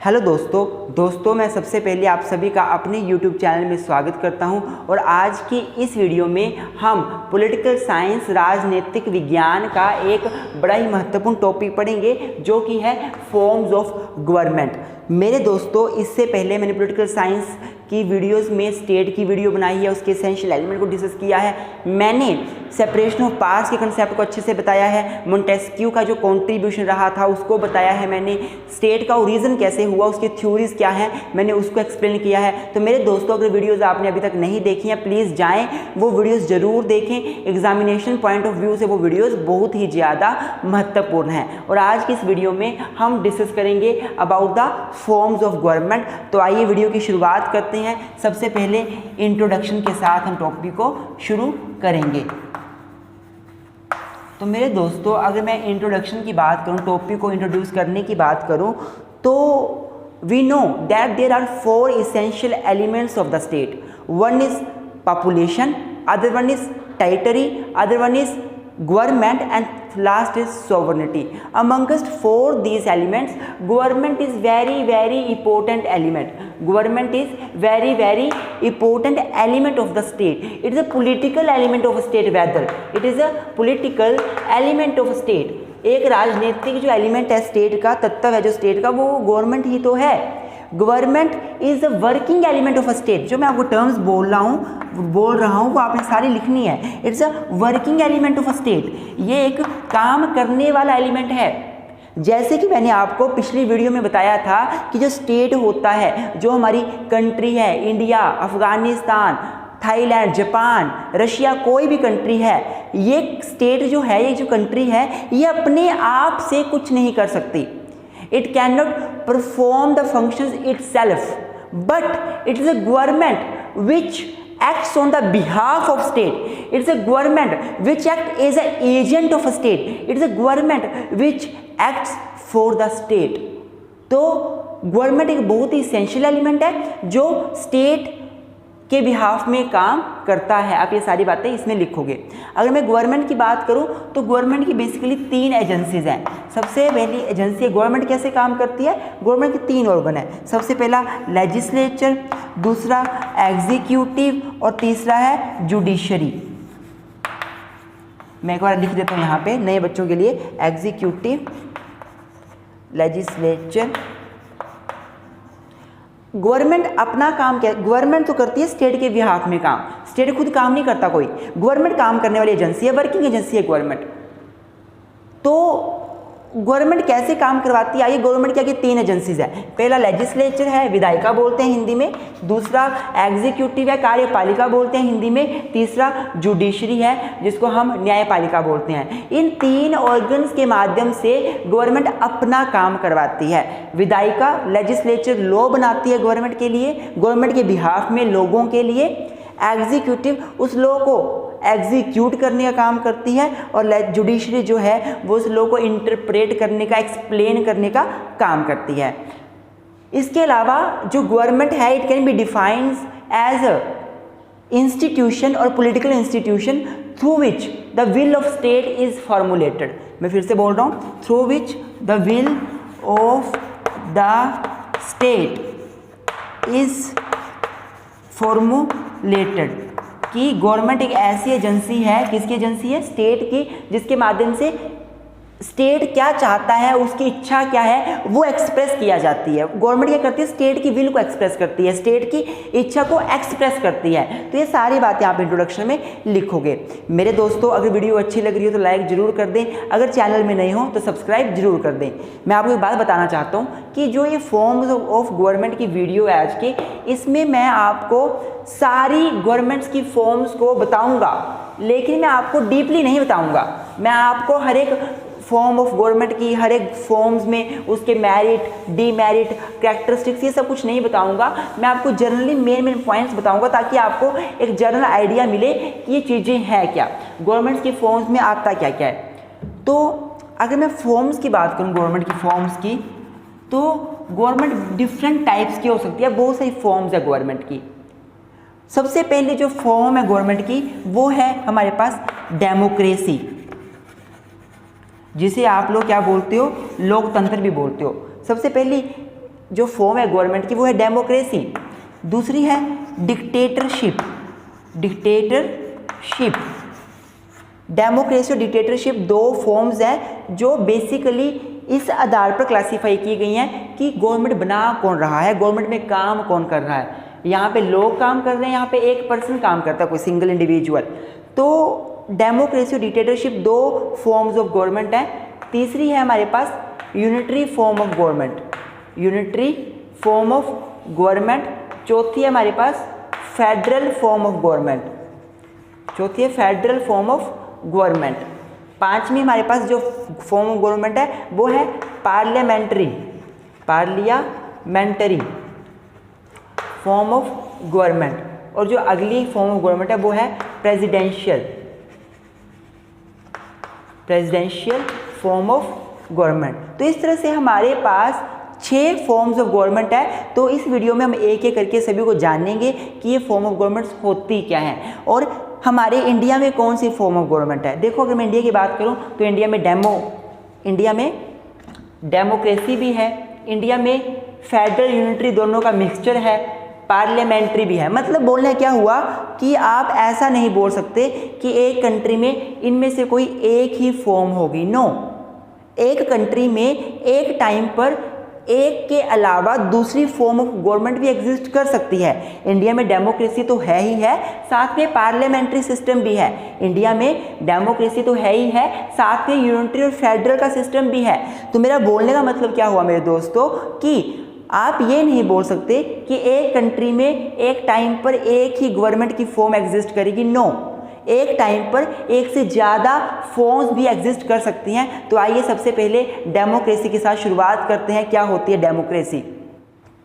Hello दोस्तों मैं सबसे पहले आप सभी का अपने YouTube चैनल में स्वागत करता हूं और आज की इस वीडियो में हम पॉलिटिकल साइंस राजनीतिक विज्ञान का एक बड़ा ही महत्वपूर्ण टॉपिक पढ़ेंगे जो कि है फॉर्म्स ऑफ गवर्नमेंट। मेरे दोस्तों, इससे पहले मैंने पॉलिटिकल साइंस की वीडियोस में स्टेट की वीडियो बनाई है, उसके एसेंशियल एलिमेंट को डिस्कस किया है। मैंने सेपरेशन ऑफ पार्ट्स के कंसेप्ट को अच्छे से बताया है, मोंटेस्क्यू का जो कंट्रीब्यूशन रहा था उसको बताया है मैंने, स्टेट का ओरिजिन कैसे हुआ, उसकी थ्योरीज क्या है, मैंने उसको एक्सप्लेन किया है। तो मेरे दोस्तों, अगर वीडियोज़ आपने अभी तक नहीं देखी हैं प्लीज़ जाएँ वो वीडियोज़ ज़रूर देखें। एग्जामिनेशन पॉइंट ऑफ व्यू से वो वीडियोज़ बहुत ही ज़्यादा महत्वपूर्ण हैं। और आज की इस वीडियो में हम डिस्कस करेंगे about the forms of government. तो आइए वीडियो की शुरुआत करते हैं। सबसे पहले इंट्रोडक्शन के साथ हम टॉपिक को शुरू करेंगे। तो मेरे दोस्तों, अगर मैं इंट्रोडक्शन की बात करूं, टॉपिक को इंट्रोड्यूस करने की बात करूं, तो we know that there are 4 essential elements of the state. One is population, other one is territory, other one is government, and last is sovereignty. Amongst 4 these elements, government is very important element. Government is very important element of the state. It is a political element of a state. Whether it is a political element of a state, एक राजनीतिक जो element है state का, तत्व है जो state का, वो गवर्नमेंट ही तो है। Government is the working element of a state. जो मैं आपको टर्म्स बोल रहा हूँ वो आपने सारी लिखनी है। It's a working element of a state. ये एक काम करने वाला एलिमेंट है। जैसे कि मैंने आपको पिछली वीडियो में बताया था कि जो स्टेट होता है, जो हमारी कंट्री है, India, Afghanistan, Thailand, Japan, Russia, कोई भी कंट्री है, ये स्टेट जो है, ये जो कंट्री है, ये अपने आप से कुछ नहीं कर सकती। It cannot perform the functions itself, but it is a government which acts on the behalf of state. It's a government which acts as an agent of a state. It's a government which acts for the state. तो government एक बहुत ही essential element है जो state के behalf में काम करता है। आप ये सारी बातें इसमें लिखोगे। अगर मैं गवर्नमेंट की बात करूं तो गवर्नमेंट की बेसिकली 3 एजेंसीज हैं। सबसे पहली एजेंसी गवर्नमेंट कैसे काम करती है, गवर्नमेंट के 3 ऑर्गन है। सबसे पहला लेजिस्लेचर, दूसरा एग्जीक्यूटिव और तीसरा है जुडिशरी। मैं एक बार लिख देता हूं यहाँ पे नए बच्चों के लिए, एग्जीक्यूटिव, लेजिस्लेचर। गवर्नमेंट अपना काम क्या, गवर्नमेंट तो करती है स्टेट के बिहाफ में काम, स्टेट खुद काम नहीं करता कोई। गवर्नमेंट काम करने वाली एजेंसी है, वर्किंग एजेंसी है गवर्नमेंट। तो गवर्नमेंट कैसे काम करवाती है, आइए गवर्नमेंट क्या की 3 एजेंसीज है। पहला लेजिस्लेचर है, विधायिका बोलते हैं हिंदी में, दूसरा एग्जीक्यूटिव है, कार्यपालिका बोलते हैं हिंदी में, तीसरा जुडिशरी है जिसको हम न्यायपालिका बोलते हैं। इन 3 ऑर्गन्स के माध्यम से गवर्नमेंट अपना काम करवाती है। विधायिका, लेजिस्लेचर लॉ बनाती है गवर्नमेंट के लिए, गवर्नमेंट के बिहाफ में, लोगों के लिए। एग्जीक्यूटिव उस लॉ को एग्जीक्यूट करने का काम करती है और जुडिशरी जो है वो उस लॉ को इंटरप्रेट करने का, एक्सप्लेन करने का काम करती है। इसके अलावा जो गवर्नमेंट है, it can be defined as a institution और political institution through which the will of state is formulated. मैं फिर से बोल रहा हूँ, through which the will of the state is formulated. कि गवर्नमेंट एक ऐसी एजेंसी है, किसकी एजेंसी है, स्टेट की, जिसके माध्यम से स्टेट क्या चाहता है, उसकी इच्छा क्या है, वो एक्सप्रेस किया जाती है। गवर्नमेंट क्या करती है, स्टेट की विल को एक्सप्रेस करती है, स्टेट की इच्छा को एक्सप्रेस करती है। तो ये सारी बातें आप इंट्रोडक्शन में लिखोगे। मेरे दोस्तों, अगर वीडियो अच्छी लग रही हो तो लाइक जरूर कर दें, अगर चैनल में नहीं हो तो सब्सक्राइब जरूर कर दें। मैं आपको एक बात बताना चाहता हूँ कि जो ये फॉर्म्स ऑफ गवर्नमेंट की वीडियो है आज की, इसमें मैं आपको सारी गवर्नमेंट्स की फॉर्म्स को बताऊँगा, लेकिन मैं आपको डीपली नहीं बताऊँगा। मैं आपको हर एक फॉर्म ऑफ गवर्नमेंट की, हर एक फॉर्म्स में उसके मेरिट, डीमेरिट, कैरेक्टरिस्टिक्स, ये सब कुछ नहीं बताऊंगा। मैं आपको जनरली मेन पॉइंट्स बताऊंगा ताकि आपको एक जनरल आइडिया मिले कि ये चीज़ें हैं क्या, गवर्नमेंट की फॉर्म्स में आता क्या क्या है। तो अगर मैं फॉर्म्स की बात करूँ, गवर्नमेंट की फॉर्म्स की, तो गवर्नमेंट डिफरेंट टाइप्स की हो सकती है, बहुत सारी फॉर्म्स है गवर्नमेंट की। सबसे पहले जो फॉर्म है गवर्नमेंट की वो है हमारे पास डेमोक्रेसी, जिसे आप लोग क्या बोलते हो, लोकतंत्र भी बोलते हो। सबसे पहली जो फॉर्म है गवर्नमेंट की वो है डेमोक्रेसी। दूसरी है डिक्टेटरशिप। डिक्टेटरशिप, डेमोक्रेसी और डिक्टेटरशिप दो फॉर्म्स हैं जो बेसिकली इस आधार पर क्लासीफाई की गई हैं कि गवर्नमेंट बना कौन रहा है, गवर्नमेंट में काम कौन कर रहा है। यहाँ पे लोग काम कर रहे हैं, यहाँ पे एक पर्सन काम करता है, कोई सिंगल इंडिविजुअल। तो डेमोक्रेसी और डिक्टेटरशिप दो फॉर्म्स ऑफ गवर्नमेंट हैं। तीसरी है हमारे पास unitary form of government. Unitary form of government. चौथी है हमारे पास फेडरल फॉर्म ऑफ गवर्नमेंट। चौथी है फेडरल फॉर्म ऑफ गवर्नमेंट। पांचवी हमारे पास जो फॉर्म ऑफ गवर्नमेंट है वो है parliamentary. Parliamentary form of government. और जो अगली फॉर्म ऑफ गवर्नमेंट है वो है presidential. Presidential form of government. तो इस तरह से हमारे पास 6 फॉर्म्स ऑफ गवर्नमेंट है। तो इस वीडियो में हम एक एक करके सभी को जानेंगे कि ये फॉर्म ऑफ गवर्नमेंट्स होती क्या हैं और हमारे इंडिया में कौन सी फॉर्म ऑफ गवर्नमेंट है। देखो, अगर मैं इंडिया की बात करूं तो इंडिया में डेमोक्रेसी भी है, इंडिया में फेडरल यूनिटरी दोनों का मिक्सचर है, पार्लियामेंट्री भी है। मतलब बोलने क्या हुआ कि आप ऐसा नहीं बोल सकते कि एक कंट्री में इनमें से कोई एक ही फॉर्म होगी। नो, एक कंट्री में एक टाइम पर एक के अलावा दूसरी फॉर्म ऑफ गवर्नमेंट भी एग्जिस्ट कर सकती है। इंडिया में डेमोक्रेसी तो है ही है, साथ में पार्लियामेंट्री सिस्टम भी है। इंडिया में डेमोक्रेसी तो है ही है, साथ में यूनिटरी और फेडरल का सिस्टम भी है। तो मेरा बोलने का मतलब क्या हुआ मेरे दोस्तों कि आप ये नहीं बोल सकते कि एक कंट्री में एक टाइम पर एक ही गवर्नमेंट की फॉर्म एग्जिस्ट करेगी। नो, एक टाइम पर एक से ज़्यादा फॉर्म्स भी एग्जिस्ट कर सकती हैं। तो आइए सबसे पहले डेमोक्रेसी के साथ शुरुआत करते हैं। क्या होती है डेमोक्रेसी?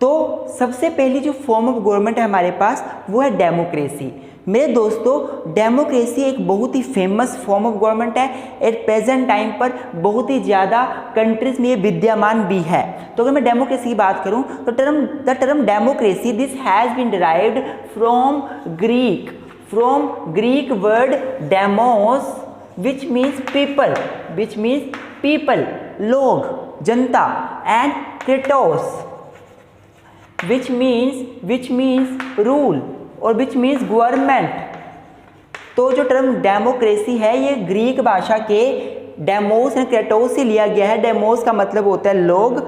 तो सबसे पहली जो फॉर्म ऑफ गवर्नमेंट है हमारे पास वो है डेमोक्रेसी। मेरे दोस्तों, डेमोक्रेसी एक बहुत ही फेमस फॉर्म ऑफ गवर्नमेंट है। एट प्रेजेंट टाइम पर बहुत ही ज़्यादा कंट्रीज में ये विद्यमान भी है। तो अगर मैं डेमोक्रेसी की बात करूं तो the term democracy this has been derived from Greek word demos which means people, लोग, जनता, and kratos which means rule और which means government। तो जो टर्म डेमोक्रेसी है ये ग्रीक भाषा के डेमोस एंड क्रेटोस से लिया गया है। डेमोस का मतलब होता है लोग,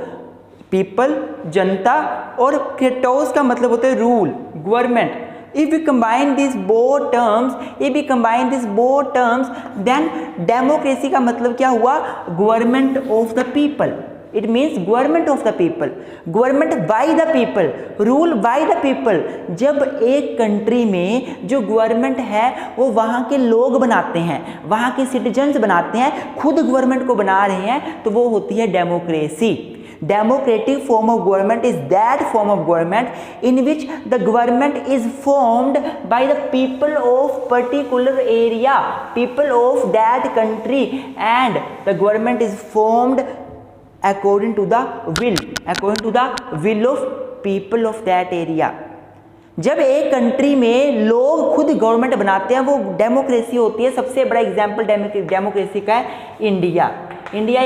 पीपल, जनता, और क्रेटोस का मतलब होता है rule, government. If we combine these both terms, then democracy का मतलब क्या हुआ? Government of the people. It means government of the people, government by the people, rule by the people। जब एक कंट्री में जो गवर्नमेंट है वो वहाँ के लोग बनाते हैं, वहाँ के सिटीजन्स बनाते हैं, खुद गवर्नमेंट को बना रहे हैं, तो वो होती है democracy. Democratic form of government is that form of government in which the government is formed by the people of particular area, people of that country, and the government is formed according to the will of people of that area। जब एक country में लोग खुद government बनाते हैं वो democracy होती है। सबसे बड़ा एग्जाम्पल डेमोक्रेसी का है India. India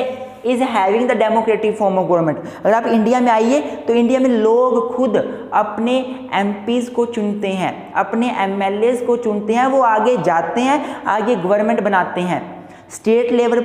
is having the democratic form of government. अगर आप इंडिया में आइए तो इंडिया में लोग खुद अपने एमपीज को चुनते हैं, अपने एमएलएज को चुनते हैं, वो आगे जाते हैं, आगे गवर्नमेंट बनाते हैं। स्टेट लेवल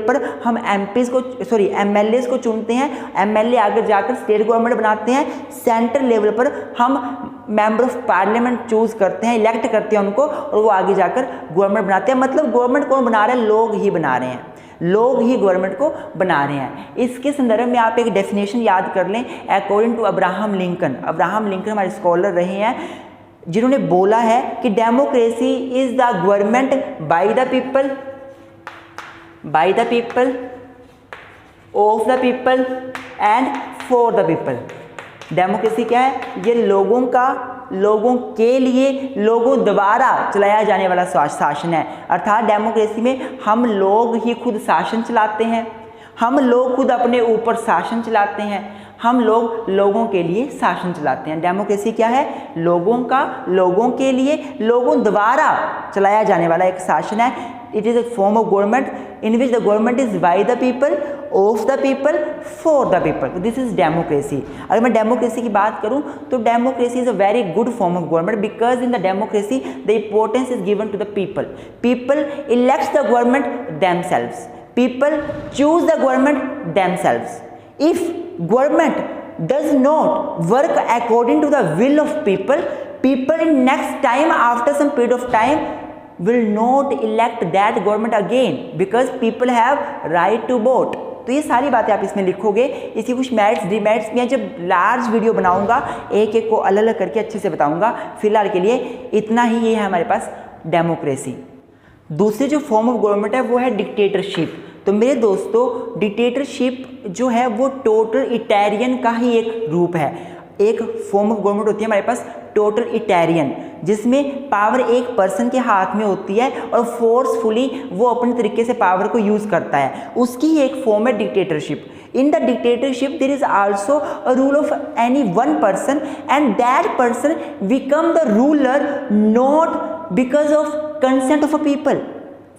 पर हम एमएलएज को चुनते हैं, एमएलए आगे जाकर स्टेट गवर्नमेंट बनाते हैं। सेंट्रल लेवल पर हम मेंबर ऑफ पार्लियामेंट चूज करते हैं, इलेक्ट करते हैं उनको, और वो आगे जाकर गवर्नमेंट बनाते हैं। मतलब गवर्नमेंट कौन बना रहे हैं? लोग ही बना रहे हैं, लोग ही गवर्नमेंट को बना रहे हैं। इसके संदर्भ में आप एक डेफिनेशन याद कर लें, अकॉर्डिंग टू अब्राहम लिंकन हमारे स्कॉलर रहे हैं जिन्होंने बोला है कि democracy is the government by the people, of the people and for the people. Democracy क्या है? ये लोगों के लिए, लोगों द्वारा चलाया जाने वाला शासन है। अर्थात डेमोक्रेसी में हम लोग ही खुद शासन चलाते हैं, हम लोग खुद अपने ऊपर शासन चलाते हैं, हम लोग लोगों के लिए शासन चलाते हैं। डेमोक्रेसी क्या है? लोगों के लिए, लोगों द्वारा चलाया जाने वाला एक शासन है। It is a form of government in which the government is by the people of the people for the people, this is democracy. अगर मैं डेमोक्रेसी की बात करूं तो democracy is a very good form of government because in the democracy the importance is given to the people. People elects the government themselves, people choose the government themselves. If government does not work according to the will of people, people in next time after some period of time will not elect that government again because people have right to vote. तो ये सारी बातें आप इसमें लिखोगे। इसकी कुछ merits demerits भी हैं, जब लार्ज वीडियो बनाऊंगा एक एक को अलग अलग करके अच्छे से बताऊंगा। फिलहाल के लिए इतना ही, ये है हमारे पास डेमोक्रेसी। दूसरी जो फॉर्म ऑफ गवर्नमेंट है वो है डिक्टेटरशिप। तो मेरे दोस्तों डिक्टेटरशिप जो है वो टोटलिटेरियन का ही एक रूप है। एक फॉर्म ऑफ गवर्नमेंट होती है हमारे पास टोटलिटेरियन, जिसमें पावर एक पर्सन के हाथ में होती है और फोर्सफुली वो अपने तरीके से पावर को यूज़ करता है, उसकी ही एक फॉर्म है dictatorship. In the dictatorship there is also a rule of any one person and that person become the ruler not because of consent of a people,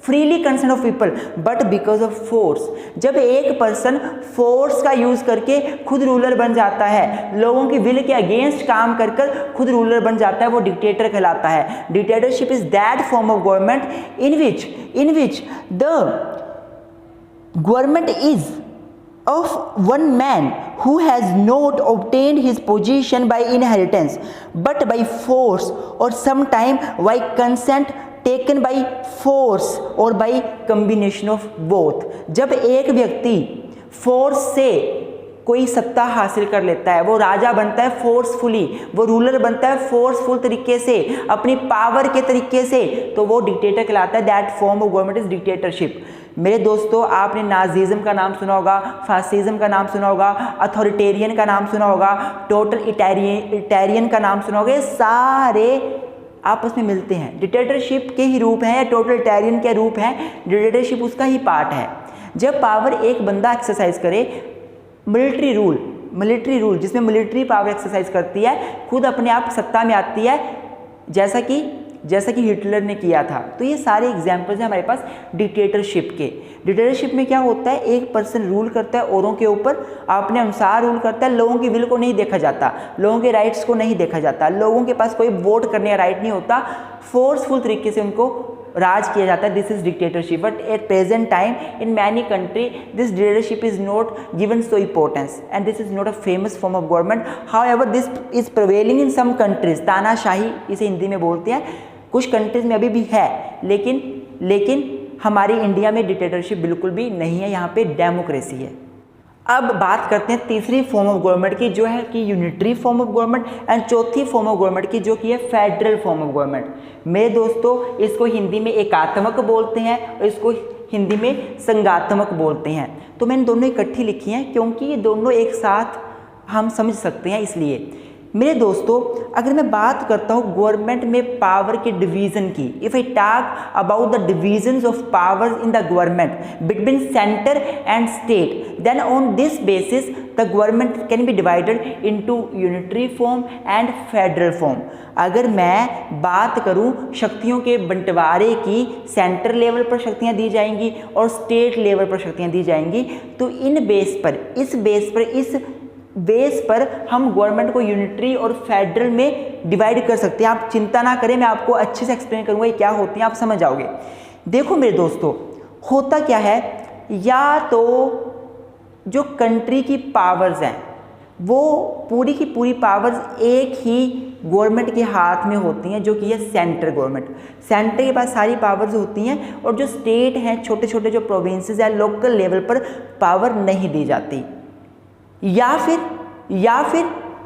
freely consent of people, but because of force। जब एक person force का use करके खुद ruler बन जाता है, लोगों की विल के अगेंस्ट काम कर कर खुद रूलर बन जाता है, वो डिक्टेटर कहलाता है। Dictatorship is that form of government in which the government is of one man who has not obtained his position by inheritance but by force or sometime by consent taken by force or by combination of both। जब एक व्यक्ति force से कोई सत्ता हासिल कर लेता है, वो राजा बनता है फोर्सफुली, वो रूलर बनता है फोर्सफुल तरीके से, अपनी पावर के तरीके से, तो वो डिक्टेटर कहलाता है। That form of government is dictatorship. मेरे दोस्तों आपने नाजीज़म का नाम सुना होगा, फासिज्म का नाम सुना होगा, अथॉरिटेरियन का नाम सुना होगा, टोटलिटेरियन का नाम सुना होगा, ये सारे आपस में मिलते हैं, डिक्टेटरशिप के ही रूप हैं या टोटलिटेरियन के रूप हैं। डिक्टेटरशिप उसका ही पार्ट है। जब पावर एक बंदा एक्सरसाइज करे, मिलिट्री रूल जिसमें मिलिट्री पावर एक्सरसाइज करती है, खुद अपने आप सत्ता में आती है, जैसा कि हिटलर ने किया था। तो ये सारे एग्जाम्पल्स हैं हमारे पास डिक्टेटरशिप के। डिक्टेटरशिप में क्या होता है, एक पर्सन रूल करता है औरों के ऊपर, अपने अनुसार रूल करता है, लोगों की विल को नहीं देखा जाता, लोगों के राइट्स को नहीं देखा जाता, लोगों के पास कोई वोट करने का राइट नहीं होता, फोर्सफुल तरीके से उनको राज किया जाता है। This is dictatorship. But at present time in many country this dictatorship is not given so importance and this is not a famous form of government. However this is prevailing in some countries. तानाशाही इसे हिंदी में बोलते हैं, कुछ countries में अभी भी है, लेकिन हमारी इंडिया में डिक्टेटरशिप बिल्कुल भी नहीं है, यहाँ पे डेमोक्रेसी है। अब बात करते हैं तीसरी फॉर्म ऑफ गवर्नमेंट की, जो है कि unitary form of government, and चौथी फॉर्म ऑफ गवर्नमेंट की जो कि है फेडरल फॉर्म ऑफ गवर्नमेंट। मेरे दोस्तों इसको हिंदी में एकात्मक बोलते हैं और इसको हिंदी में संघात्मक बोलते हैं। तो मैंने दोनों इकट्ठी लिखी हैं क्योंकि ये दोनों एक साथ हम समझ सकते हैं, इसलिए। मेरे दोस्तों अगर मैं बात करता हूँ गवर्नमेंट में पावर के डिवीज़न की, if I talk about the divisions of powers in the government between centre and state, then on this basis the government can be divided into unitary form and federal form. अगर मैं बात करूं शक्तियों के बंटवारे की, centre level पर शक्तियां दी जाएंगी और स्टेट लेवल पर शक्तियां दी जाएंगी, तो इस बेस पर हम गवर्नमेंट को यूनिटरी और फेडरल में डिवाइड कर सकते हैं। आप चिंता ना करें, मैं आपको अच्छे से एक्सप्लेन करूंगा ये क्या होती हैं, आप समझ जाओगे। देखो मेरे दोस्तों होता क्या है, या तो जो कंट्री की पावर्स हैं वो पूरी की पूरी पावर्स एक ही गवर्नमेंट के हाथ में होती हैं, जो कि है सेंट्रल गवर्नमेंट। सेंटर के पास सारी पावर्स होती हैं और जो स्टेट हैं, छोटे छोटे जो प्रोविंसेस हैं, लोकल लेवल पर पावर नहीं दी जाती। या फिर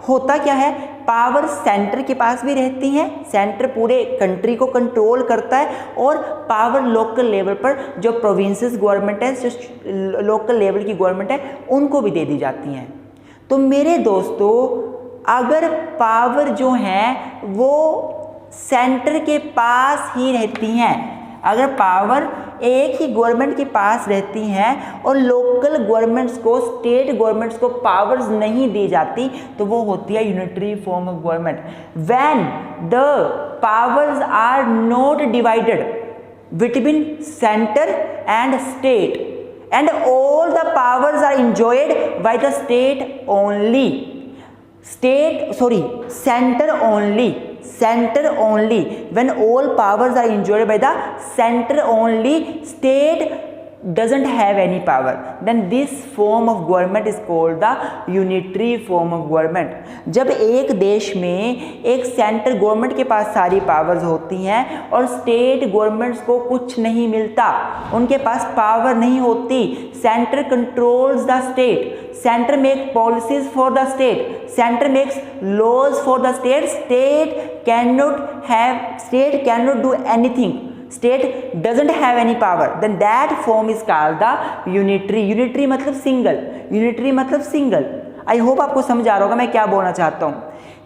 होता क्या है, पावर सेंटर के पास भी रहती हैं, सेंटर पूरे कंट्री को कंट्रोल करता है, और पावर लोकल लेवल पर जो प्रोविंसेस गवर्नमेंट है, जो लोकल लेवल की गवर्नमेंट है, उनको भी दे दी जाती हैं। तो मेरे दोस्तों अगर पावर जो हैं वो सेंटर के पास ही रहती हैं, अगर पावर एक ही गवर्नमेंट के पास रहती हैं और लोकल गवर्नमेंट्स को, स्टेट गवर्नमेंट्स को पावर्स नहीं दी जाती, तो वो होती है unitary form of government. When the powers are not divided between centre and state and all the powers are enjoyed by the state only, center only, when all powers are enjoyed by the center only, state doesn't have any power, then this form of government is called the unitary form of government. जब एक देश में एक centre government के पास सारी powers होती हैं और स्टेट गवर्नमेंट्स को कुछ नहीं मिलता, उनके पास पावर नहीं होती, centre controls the state, centre make policies for the state, centre makes laws for the state, state can not do anything, state doesn't have any power, then that form is called the unitary. unitary मतलब single, unitary मतलब single. I hope आपको समझ आ रहा होगा मैं क्या बोलना चाहता हूँ.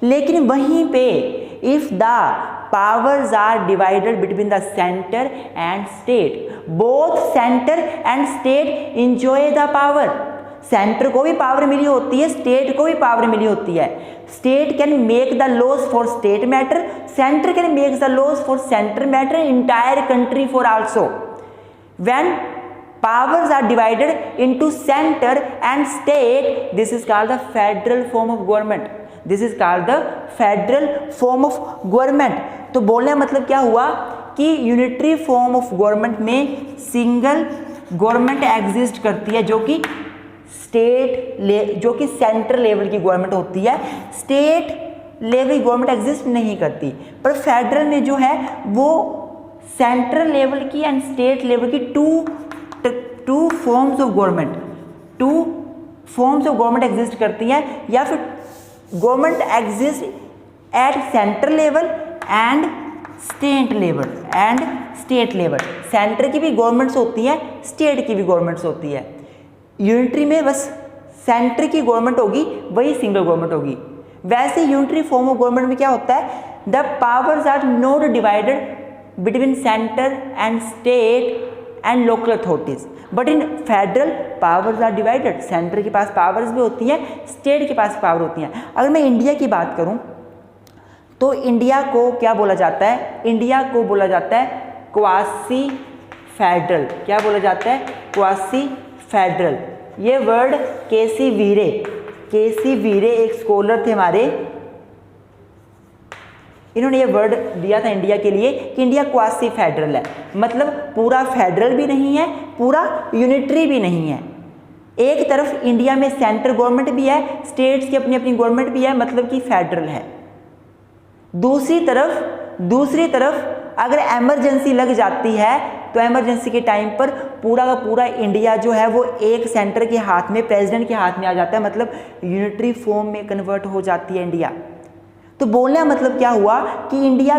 लेकिन वहीं पे if the powers are divided between the center and state, both center and state enjoy the power. Centre को भी पावर मिली होती है, स्टेट को भी पावर मिली होती है. State can make the laws for state matter, centre can make the laws for centre matter, entire country for also. When powers are divided into center and state, this is called the federal form of government. This is called the federal form of government. तो बोलने का मतलब क्या हुआ कि unitary form of government में single government exist करती है, जो कि जो कि सेंट्रल लेवल की गवर्नमेंट होती है, स्टेट लेवल की गवर्नमेंट एग्जिस्ट नहीं करती. पर फेडरल में जो है वो सेंट्रल लेवल की एंड स्टेट लेवल की two forms of government exist करती हैं, या फिर government exist at central level and state level. Centre की भी गवर्नमेंट्स होती हैं, स्टेट की भी गवर्नमेंट्स होती है. यूनिटरी में बस सेंटर की गवर्नमेंट होगी, वही सिंगल गवर्नमेंट होगी. वैसे यूनिटरी फॉर्म ऑफ गवर्नमेंट में क्या होता है, the powers are not divided between centre and state and local authorities, but in federal powers are divided. Centre के पास पावर्स भी होती हैं, स्टेट के पास पावर होती हैं. अगर मैं इंडिया की बात करूं तो इंडिया को क्या बोला जाता है, इंडिया को बोला जाता है क्वासी फेडरल. क्या बोला जाता है, क्वासी फेडरल. ये वर्ड केसी वीरे एक स्कॉलर थे हमारे, इन्होंने ये वर्ड दिया था इंडिया के लिए कि इंडिया क्वासी फेडरल है. मतलब पूरा फेडरल भी नहीं है, पूरा यूनिटरी भी नहीं है. एक तरफ इंडिया में सेंटर गवर्नमेंट भी है, स्टेट्स की अपनी अपनी गवर्नमेंट भी है, मतलब कि फेडरल है. दूसरी तरफ अगर इमरजेंसी लग जाती है तो इमरजेंसी के टाइम पर पूरा का पूरा इंडिया जो है वो एक सेंटर के हाथ में, प्रेसिडेंट के हाथ में आ जाता है, मतलब यूनिटरी फॉर्म में कन्वर्ट हो जाती है इंडिया. तो बोलने का मतलब क्या हुआ कि इंडिया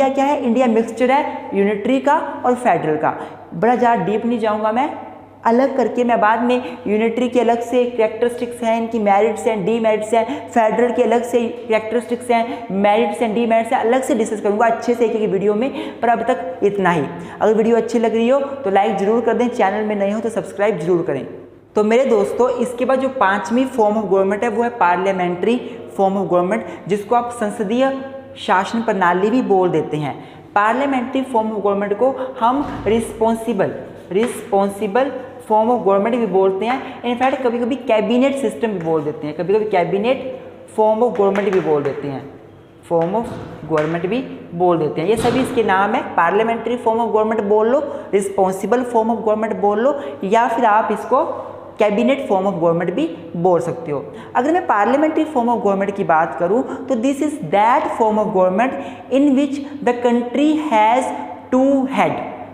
क्या है, इंडिया मिक्सचर है यूनिटरी का और फेडरल का. बड़ा ज़्यादा डीप नहीं जाऊंगा मैं, अलग करके मैं बाद में यूनिटरी के अलग से कैरेक्टरिस्टिक्स हैं, इनकी मेरिट्स हैं, डीमेरिट्स हैं, फेडरल के अलग से कैरेक्टरिस्टिक्स हैं, मेरिट्स हैं, डीमेरिट्स हैं, अलग से डिस्कस करूंगा अच्छे से एक वीडियो में. पर अब तक इतना ही. अगर वीडियो अच्छी लग रही हो तो लाइक ज़रूर कर दें, चैनल में नए हो तो सब्सक्राइब जरूर करें. तो मेरे दोस्तों, इसके बाद जो पाँचवीं फॉर्म ऑफ गवर्नमेंट है वो है पार्लियामेंट्री फॉर्म ऑफ गवर्नमेंट, जिसको आप संसदीय शासन प्रणाली भी बोल देते हैं. पार्लियामेंट्री फॉर्म ऑफ गवर्नमेंट को हम रिस्पॉन्सिबल फॉर्म ऑफ गवर्नमेंट भी बोलते हैं. इनफैक्ट कभी कभी कैबिनेट सिस्टम भी बोल देते हैं, कभी कभी कैबिनेट फॉर्म ऑफ गवर्नमेंट भी बोल देते हैं, ये सभी इसके नाम है. पार्लियामेंट्री फॉर्म ऑफ गवर्नमेंट बोल लो, रिस्पॉन्सिबल फॉर्म ऑफ गवर्नमेंट बोल लो, या फिर आप इसको कैबिनेट फॉर्म ऑफ गवर्नमेंट भी बोल सकते हो. अगर मैं पार्लियामेंट्री फॉर्म ऑफ गवर्नमेंट की बात करूं तो this is that form of government in which the country has two head.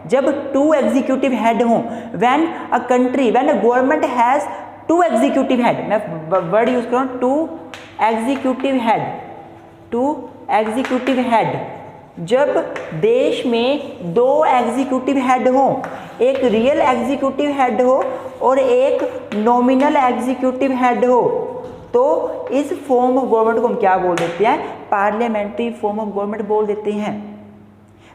जब टू एग्जीक्यूटिव हेड हों, when a government has two executive head, मैं वर्ड यूज कर रहा हूँ, टू एग्जीक्यूटिव हेड. जब देश में दो एग्जीक्यूटिव हेड हों, एक रियल एग्जीक्यूटिव हेड हो और एक नॉमिनल एग्जीक्यूटिव हेड हो, तो इस फॉर्म ऑफ गवर्नमेंट को हम क्या बोल देते हैं, पार्लियामेंट्री फॉर्म ऑफ गवर्नमेंट बोल देते हैं.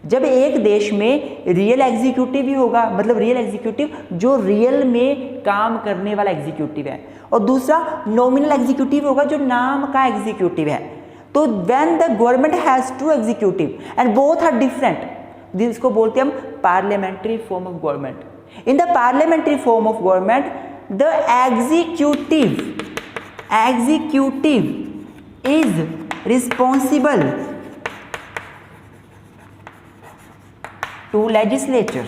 जब एक देश में रियल एग्जीक्यूटिव भी होगा, मतलब रियल एग्जीक्यूटिव जो रियल में काम करने वाला एग्जीक्यूटिव है, और दूसरा नॉमिनल एग्जीक्यूटिव होगा जो नाम का एग्जीक्यूटिव है. तो when the government has two executive and both are different, जिसको बोलते हैं हम parliamentary form of government. In the parliamentary form of government the executive is responsible to legislature.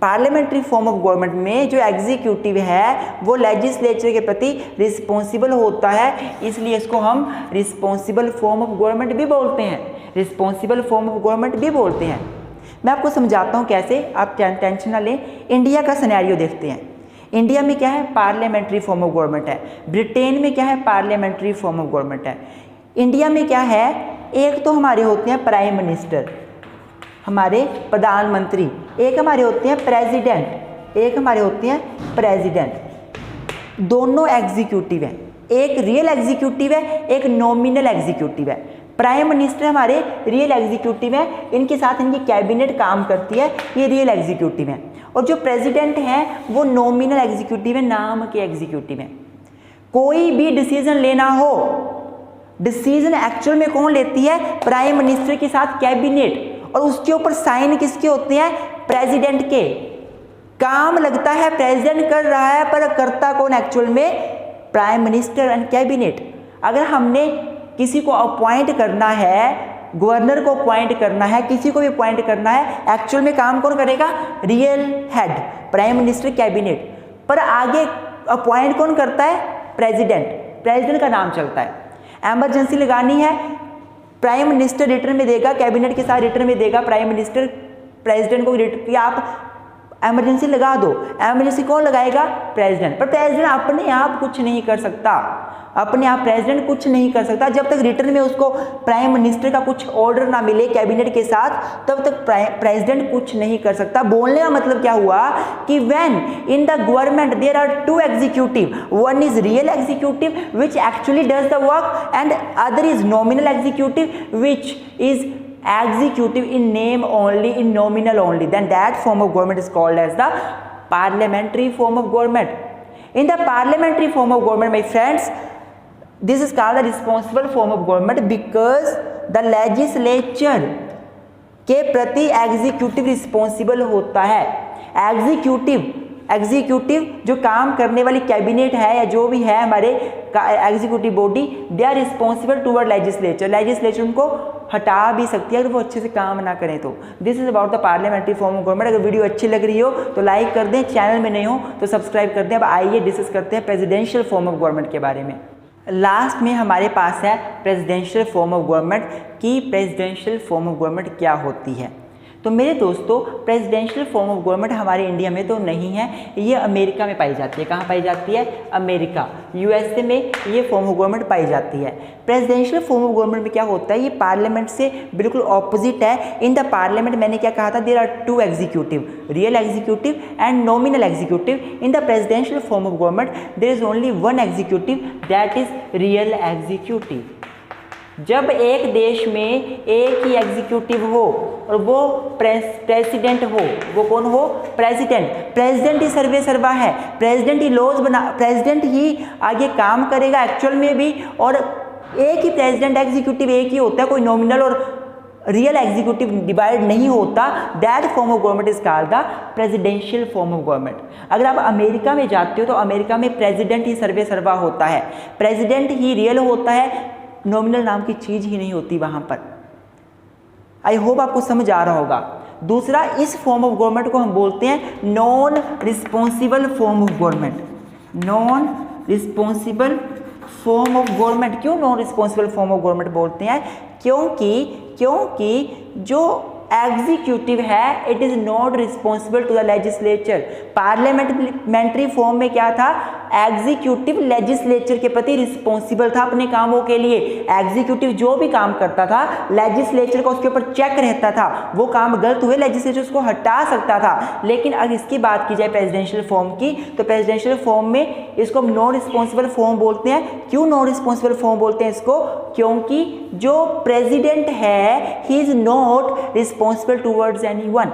Parliamentary form of government में जो executive है वो legislature के प्रति रिस्पॉन्सिबल होता है, इसलिए इसको हम रिस्पॉन्सिबल फॉर्म ऑफ गवर्नमेंट भी बोलते हैं। मैं आपको समझाता हूँ कैसे, आप टेंशन ना लें। इंडिया का सिनेरियो देखते हैं। इंडिया में क्या है, पार्लियामेंट्री फॉर्म ऑफ गवर्नमेंट है। ब्रिटेन में क्या है, पार्लियामेंट्री फॉर्म ऑफ गवर्नमेंट है। इंडिया में क्या है, एक तो हमारे होते हैं प्राइम मिनिस्टर, हमारे प्रधानमंत्री, एक हमारे होते हैं प्रेसिडेंट, दोनों एग्जीक्यूटिव हैं। एक रियल एग्जीक्यूटिव है, एक नॉमिनल एग्जीक्यूटिव है। प्राइम मिनिस्टर हमारे रियल एग्जीक्यूटिव है, इनके साथ इनकी कैबिनेट काम करती है, ये रियल एग्जीक्यूटिव है। और जो प्रेसिडेंट हैं वो नॉमिनल एग्जीक्यूटिव है, नाम के एग्जीक्यूटिव हैं। कोई भी डिसीजन लेना हो, डिसीजन एक्चुअल में कौन लेती है, प्राइम मिनिस्टर के साथ कैबिनेट, और उसके ऊपर साइन किसके होते हैं, प्रेसिडेंट के। काम लगता है प्रेसिडेंट कर रहा है, पर करता कौन एक्चुअल में, प्राइम मिनिस्टर एंड कैबिनेट। अगर हमने किसी को अपॉइंट करना है, गवर्नर को अपॉइंट करना है, किसी को भी अपॉइंट करना है, एक्चुअल में काम कौन करेगा, real head prime minister cabinet, पर आगे अपॉइंट कौन करता है, प्रेसिडेंट का नाम चलता है। एमरजेंसी लगानी है, प्राइम मिनिस्टर रिटर्न में देगा, कैबिनेट के साथ रिटर्न में देगा प्राइम मिनिस्टर प्रेसिडेंट को रिटर्न कि आप एमरजेंसी लगा दो। एमरजेंसी कौन लगाएगा, प्रेसिडेंट। पर प्रेसिडेंट अपने आप कुछ नहीं कर सकता, प्रेसिडेंट कुछ नहीं कर सकता। जब तक रिटर्न में उसको प्राइम मिनिस्टर का कुछ ऑर्डर ना मिले कैबिनेट के साथ, तब तक प्रेसिडेंट कुछ नहीं कर सकता। बोलने का मतलब क्या हुआ कि when in the government there are two executive, one is real executive which actually does the work and other is nominal executive which is executive in name only, in nominal only, then that form of government is called as the parliamentary form of government. In the parliamentary form of government, my friends, this is called the responsible form of government because the legislature के प्रति executive responsible होता है। Executive जो काम करने वाली cabinet है या जो भी है हमारे executive body, they are responsible toward legislature उनको हटा भी सकती है अगर वो अच्छे से काम ना करें तो। This is about the parliamentary form of government. अगर वीडियो अच्छी लग रही हो तो लाइक कर दें, चैनल में नहीं हो तो सब्सक्राइब कर दें। अब आइए डिस्कस करते हैं प्रेसिडेंशियल फॉर्म ऑफ गवर्नमेंट के बारे में। लास्ट में हमारे पास है प्रेसिडेंशियल फॉर्म ऑफ गवर्नमेंट की प्रेसिडेंशियल फॉर्म ऑफ गवर्नमेंट क्या होती है। तो मेरे दोस्तों, प्रेसिडेंशियल फॉर्म ऑफ गवर्नमेंट हमारे इंडिया में तो नहीं है, ये अमेरिका में पाई जाती है। कहाँ पाई जाती है, अमेरिका, यूएसए में ये फॉर्म ऑफ गवर्नमेंट पाई जाती है। प्रेसिडेंशियल फॉर्म ऑफ गवर्नमेंट में क्या होता है, ये पार्लियामेंट से बिल्कुल ऑपोजिट है। इन द पार्लियामेंट मैंने क्या कहा था, there are two executive, real executive and nominal executive. In the presidential form of government there is only one executive, that is real executive. जब एक देश में एक ही एग्जीक्यूटिव हो और वो प्रेसिडेंट हो, वो कौन हो, प्रेसिडेंट ही सर्वे सर्वा है, प्रेसिडेंट ही लॉज प्रेसिडेंट ही आगे काम करेगा एक्चुअल में भी, और एक ही प्रेसिडेंट एग्जीक्यूटिव एक ही होता है, कोई नॉमिनल और रियल एग्जीक्यूटिव डिवाइड नहीं होता। That form of government is called the presidential form of government. अगर आप अमेरिका में जाते हो तो अमेरिका में प्रेसिडेंट ही सर्वे सर्वा होता है, प्रेसिडेंट ही रियल होता है, नॉमिनल नाम की चीज ही नहीं होती वहां पर। आई होप आपको समझ आ रहा होगा। दूसरा, इस फॉर्म ऑफ गवर्नमेंट को हम बोलते हैं non responsible form of government. Non responsible form of government क्यों non responsible form of government बोलते हैं, क्योंकि जो एग्जीक्यूटिव है it is not responsible to the legislature. Parliamentary form में क्या था, एग्जीक्यूटिव लेजिस्लेचर के प्रति रिस्पॉन्सिबल था अपने कामों के लिए। एग्जीक्यूटिव जो भी काम करता था, लेजिस्लेचर का उसके ऊपर चेक रहता था, वो काम गलत हुए लेजिस्लेचर उसको हटा सकता था। लेकिन अगर इसकी बात की जाए प्रेसिडेंशियल फॉर्म की, तो प्रेसिडेंशियल फॉर्म में इसको हम नॉन रिस्पॉन्सिबल फॉर्म बोलते हैं। क्यों नॉन रिस्पॉन्सिबल फॉर्म बोलते हैं इसको, क्योंकि जो प्रेसिडेंट है he is not responsible towards anyone.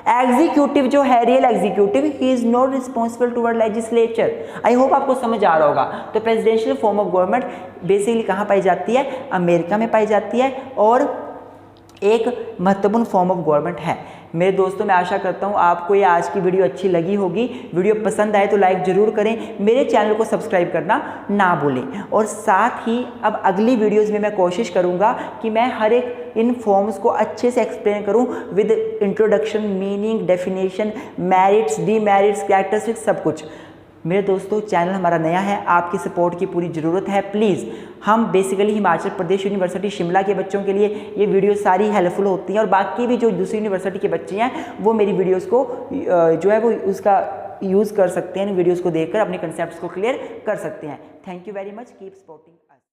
Executive जो है real executive, he is not responsible toward legislature. I hope आपको समझ आ रहा होगा। तो presidential form of government basically कहाँ पाई जाती है, अमेरिका में पाई जाती है, और एक महत्वपूर्ण फॉर्म ऑफ गवर्नमेंट है। मेरे दोस्तों, मैं आशा करता हूँ आपको ये आज की वीडियो अच्छी लगी होगी। वीडियो पसंद आए तो लाइक ज़रूर करें, मेरे चैनल को सब्सक्राइब करना ना भूलें। और साथ ही अब अगली वीडियोज़ में मैं कोशिश करूँगा कि मैं हर एक इन फॉर्म्स को अच्छे से एक्सप्लेन करूँ with introduction, meaning, definition, merits, demerits, characteristics, सब कुछ। मेरे दोस्तों, चैनल हमारा नया है, आपकी सपोर्ट की पूरी ज़रूरत है। प्लीज़, हम बेसिकली हिमाचल प्रदेश यूनिवर्सिटी शिमला के बच्चों के लिए ये वीडियो सारी हेल्पफुल होती हैं, और बाकी भी जो दूसरी यूनिवर्सिटी के बच्चे हैं वो मेरी वीडियोस को जो है वो उसका यूज़ कर सकते हैं, इन वीडियोस को देखकर अपने कंसेप्ट्स को क्लियर कर सकते हैं। Thank you very much, keep supporting.